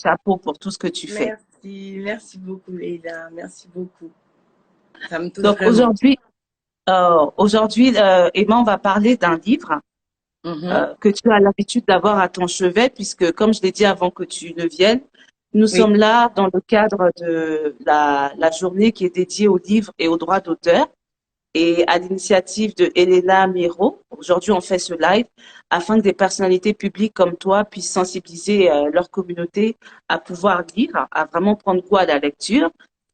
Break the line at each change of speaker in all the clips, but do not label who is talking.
chapeau pour tout ce que tu fais.
Merci beaucoup, Leïla. Merci beaucoup. Ça me touche
Donc
vraiment.
Emma, on va parler d'un livre
Mhm.
que tu as l'habitude d'avoir à ton chevet, puisque, comme je l'ai dit avant que tu ne viennes, nous
Oui,
sommes là dans le cadre de la journée qui est dédiée aux livres et aux droits d'auteur. Et à l'initiative de Elena Miro, aujourd'hui on fait ce live afin que des personnalités publiques comme toi puissent sensibiliser leur communauté à pouvoir lire, à vraiment prendre goût à la lecture.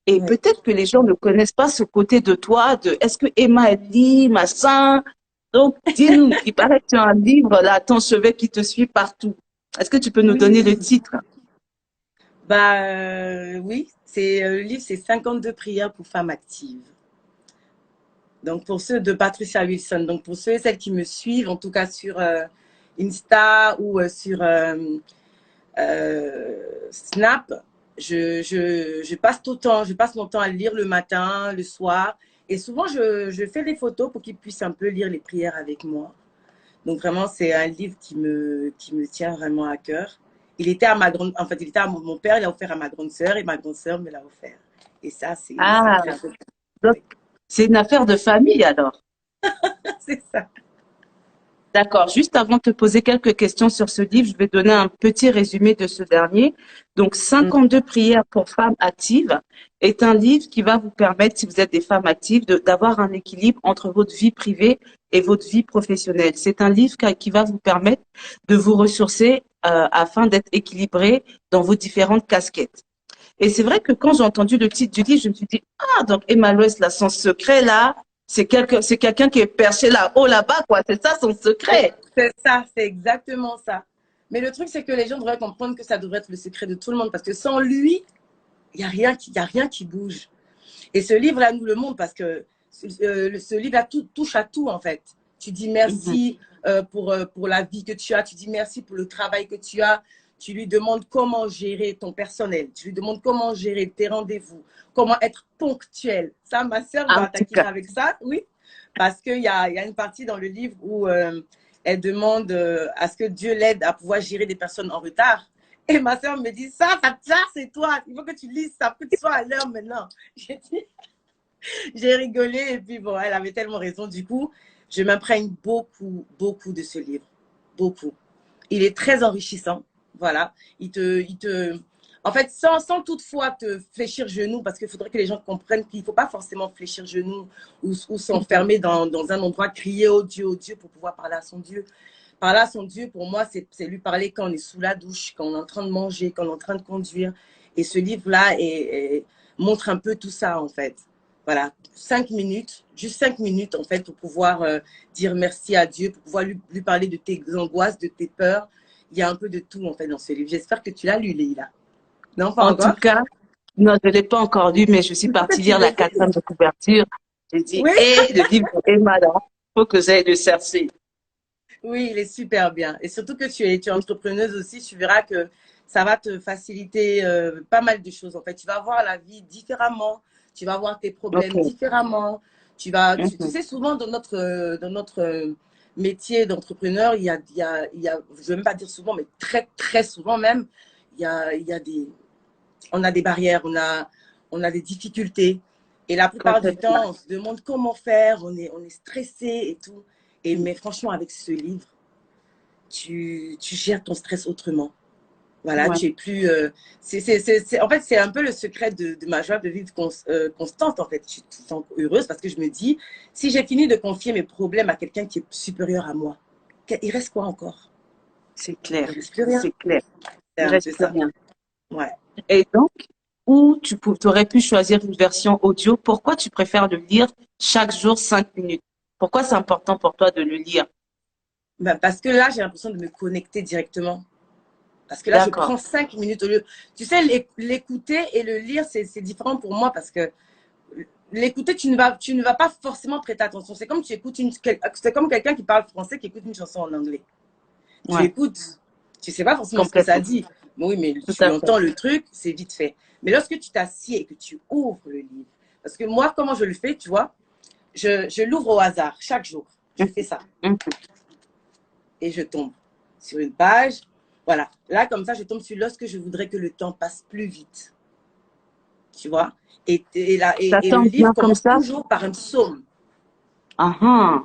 Et
oui.
peut-être que les gens ne connaissent pas ce côté de toi, de est-ce que Emma elle lit, machin. Donc dis-nous, il paraît que tu as un livre là, à ton chevet qui te suit partout. Est-ce que tu peux nous donner le
Oui.
titre?
Oui, le livre, c'est 52 prières pour femmes actives. Donc, pour ceux de Patricia Wilson, donc pour ceux et celles qui me suivent, en tout cas sur Insta ou sur Snap, je passe mon temps à lire le matin, le soir. Et souvent, je fais des photos pour qu'ils puissent un peu lire les prières avec moi. Donc, vraiment, c'est un livre qui me tient vraiment à cœur. Il était à ma grande, en fait, il était à mon père, il a offert à ma grande sœur et ma grande sœur me l'a offert. Et ça, c'est
Ah,
très important.
donc
Oui.
c'est une affaire de famille alors.
C'est ça.
D'accord. Juste avant de te poser quelques questions sur ce livre, je vais donner un petit résumé de ce dernier. Donc,
Mm.
52 prières pour femmes actives est un livre qui va vous permettre, si vous êtes des femmes actives, d'avoir un équilibre entre votre vie privée et votre vie professionnelle. C'est un livre qui va vous permettre de vous ressourcer afin d'être équilibré dans vos différentes casquettes. Et c'est vrai que quand j'ai entendu le titre du livre, je me suis dit, ah, donc Emma Loès, là, son secret, là, c'est quelqu'un qui est perché là-haut, là-bas, quoi. C'est ça son secret.
C'est ça, c'est exactement ça. Mais le truc, c'est que les gens devraient comprendre que ça devrait être le secret de tout le monde parce que sans lui, y a rien qui bouge. Et ce livre-là nous le montre parce que ce livre-là touche à tout, en fait. Tu dis
Mhm.
merci pour la vie que tu as, tu dis merci pour le travail que tu as, tu lui demandes comment gérer ton personnel, tu lui demandes comment gérer tes rendez-vous, comment être ponctuel. Ça, ma sœur
En
va
tout cas,
taquiner avec ça, oui, parce qu'il y a une partie dans le livre où elle demande à ce que Dieu l'aide à pouvoir gérer des personnes en retard. Et ma sœur me dit, ça c'est toi, il faut que tu lises ça, faut que tu sois à l'heure maintenant. J'ai dit, j'ai rigolé et puis bon, elle avait tellement raison. Du coup, je m'imprègne beaucoup de ce livre. Beaucoup. Il est très enrichissant. Voilà. En fait, sans toutefois te fléchir genou, parce qu'il faudrait que les gens comprennent qu'il ne faut pas forcément fléchir genou ou
mhm.
s'enfermer dans un endroit, crier au Dieu pour pouvoir parler à son Dieu. Parler à son Dieu, pour moi, c'est lui parler quand on est sous la douche, quand on est en train de manger, quand on est en train de conduire. Et ce livre-là montre un peu tout ça, en fait. Voilà, 5 minutes, juste 5 minutes, en fait, pour pouvoir dire merci à Dieu, pour pouvoir lui parler de tes angoisses, de tes peurs. Il y a un peu de tout, en fait, dans ce livre. J'espère que tu l'as lu, Leïla. Non, pas
En tout
encore?
cas, non, je ne l'ai pas encore lu, mais je suis
Il faut que
partie
tu
lire
le
la
lises.
quatrième de couverture. J'ai dit,
Oui,
hé, le livre d'Emma, là, faut que j'aille le chercher.
oui, il est super bien. Et surtout que tu es entrepreneuse aussi, tu verras que ça va te faciliter pas mal de choses. En fait, tu vas voir la vie différemment, tu vas voir tes problèmes
Ok.
différemment. Tu
Mhm.
sais, souvent dans notre métier d'entrepreneur, je ne vais même pas dire souvent, mais très, très souvent même, il y a on a des barrières, on a des difficultés. Et la plupart du
Complètement.
temps, on se demande comment faire, on est stressé et tout. Mais franchement, avec ce livre, tu gères ton stress autrement. Voilà,
Ouais.
tu es plus. En fait, c'est un peu le secret de ma joie de vivre constante. En fait, je suis tout le temps heureuse parce que je me dis, si j'ai fini de confier mes problèmes à quelqu'un qui est supérieur à moi, il reste quoi encore?
C'est
Il
clair.
reste plus rien.
C'est clair.
C'est
Il
un peu
reste plus
ça.
rien.
Ouais.
Et donc, ou aurais pu choisir une version audio, pourquoi tu préfères le lire chaque jour 5 minutes? Pourquoi c'est important pour toi de le lire?
Ben, parce que là, j'ai l'impression de me connecter directement. Parce que là, je
D'accord.
prends 5 minutes au lieu. Tu sais, l'écouter et le lire, c'est différent pour moi parce que l'écouter, tu ne vas pas forcément prêter attention. C'est comme c'est comme quelqu'un qui parle français qui écoute une chanson en anglais. Tu
Ouais,
écoutes, tu sais pas forcément ce que ça
complètement.
dit. Oui, mais
Tout
tu
à fait.
entends le truc, c'est vite fait. Mais lorsque tu t'assieds et que tu ouvres le livre, parce que moi, comment je le fais, tu vois, je l'ouvre au hasard chaque jour. Je
Mhm,
fais ça
mhm.
et je tombe sur une page. Voilà. Là, comme ça, je tombe sur lorsque je voudrais que le temps passe plus vite. Tu vois?
Ça
Et le
tombe bien
livre
comme
commence
ça.
toujours par un psaume.
Ah, ah.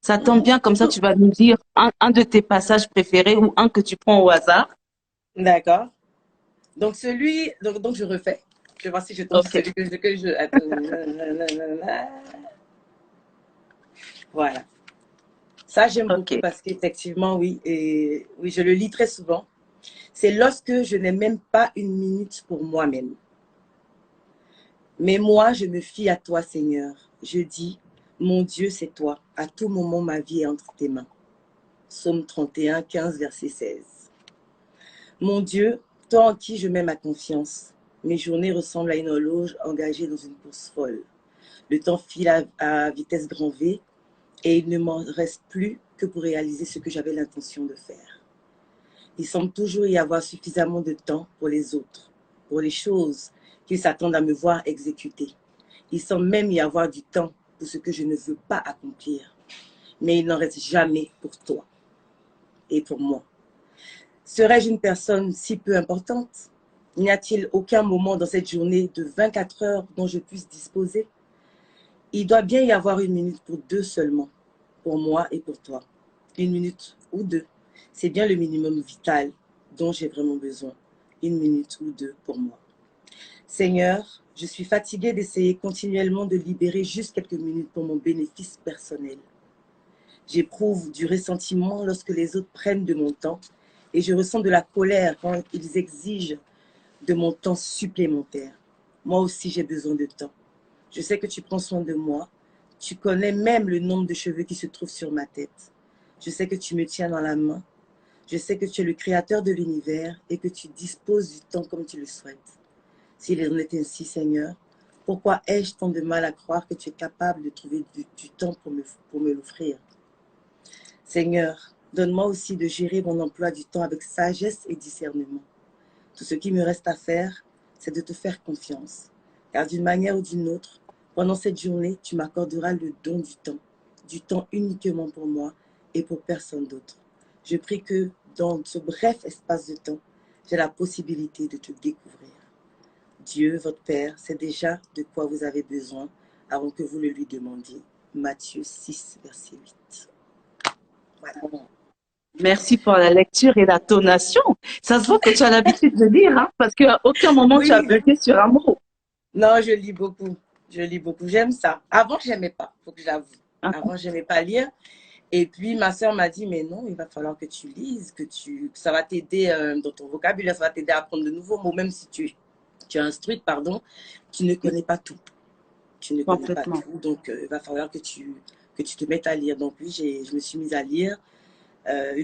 Ça tombe bien comme ça,
Surtout.
tu vas nous dire un de tes passages préférés ou un que tu prends au hasard.
D'accord. Donc, donc, je refais. Je vais voir si je tombe sur
Ok,
celui que je. Attends. Voilà. Ça, j'aime beaucoup
ok.
parce qu'effectivement, oui, et oui, je le lis très souvent. C'est lorsque je n'ai même pas une minute pour moi-même. Mais moi, je me fie à toi, Seigneur. Je dis, mon Dieu, c'est toi. À tout moment, ma vie est entre tes mains. Psaume 31, 15, verset 16. Mon Dieu, toi en qui je mets ma confiance. Mes journées ressemblent à une horloge engagée dans une course folle. Le temps file à vitesse grand V et il ne m'en reste plus que pour réaliser ce que j'avais l'intention de faire. Il semble toujours y avoir suffisamment de temps pour les autres, pour les choses qu'ils s'attendent à me voir exécuter. Il semble même y avoir du temps pour ce que je ne veux pas accomplir. Mais il n'en reste jamais pour toi et pour moi. Serais-je une personne si peu importante? N'y a-t-il aucun moment dans cette journée de 24 heures dont je puisse disposer? Il doit bien y avoir une minute pour deux seulement, pour moi et pour toi. Une minute ou deux, c'est bien le minimum vital dont j'ai vraiment besoin. Une minute ou deux pour moi. Seigneur, je suis fatiguée d'essayer continuellement de libérer juste quelques minutes pour mon bénéfice personnel. J'éprouve du ressentiment lorsque les autres prennent de mon temps et je ressens de la colère quand ils exigent de mon temps supplémentaire. Moi aussi, j'ai besoin de temps. Je sais que tu prends soin de moi. Tu connais même le nombre de cheveux qui se trouvent sur ma tête. Je sais que tu me tiens dans la main. Je sais que tu es le créateur de l'univers et que tu disposes du temps comme tu le souhaites. S'il en est ainsi, Seigneur, pourquoi ai-je tant de mal à croire que tu es capable de trouver du temps pour me l'offrir? Seigneur, donne-moi aussi de gérer mon emploi du temps avec sagesse et discernement. Tout ce qui me reste à faire, c'est de te faire confiance. Car d'une manière ou d'une autre, pendant cette journée, tu m'accorderas le don du temps uniquement pour moi et pour personne d'autre. Je prie que dans ce bref espace de temps, j'ai la possibilité de te découvrir. Dieu, votre Père, sait déjà de quoi vous avez besoin avant que vous le lui demandiez. Matthieu 6, verset 8. Voilà.
Merci pour la lecture et la tonation. Ça se voit que tu as l'habitude de lire, hein, parce qu'à aucun moment tu as
Oui,
bugué sur un mot.
non, je lis beaucoup. Je lis beaucoup. J'aime ça. Avant, j'aimais pas, faut que j'avoue.
Hein.
Avant, j'aimais pas lire. Et puis, ma soeur m'a dit, mais non, il va falloir que tu lises, que ça va t'aider dans ton vocabulaire, ça va t'aider à apprendre de nouveaux mots, même si tu es instruite, pardon, tu ne connais pas tout. Tu ne connais pas
Complètement.
tout. Donc, il va falloir que tu te mettes à lire. Donc, oui, je me suis mise à lire. Une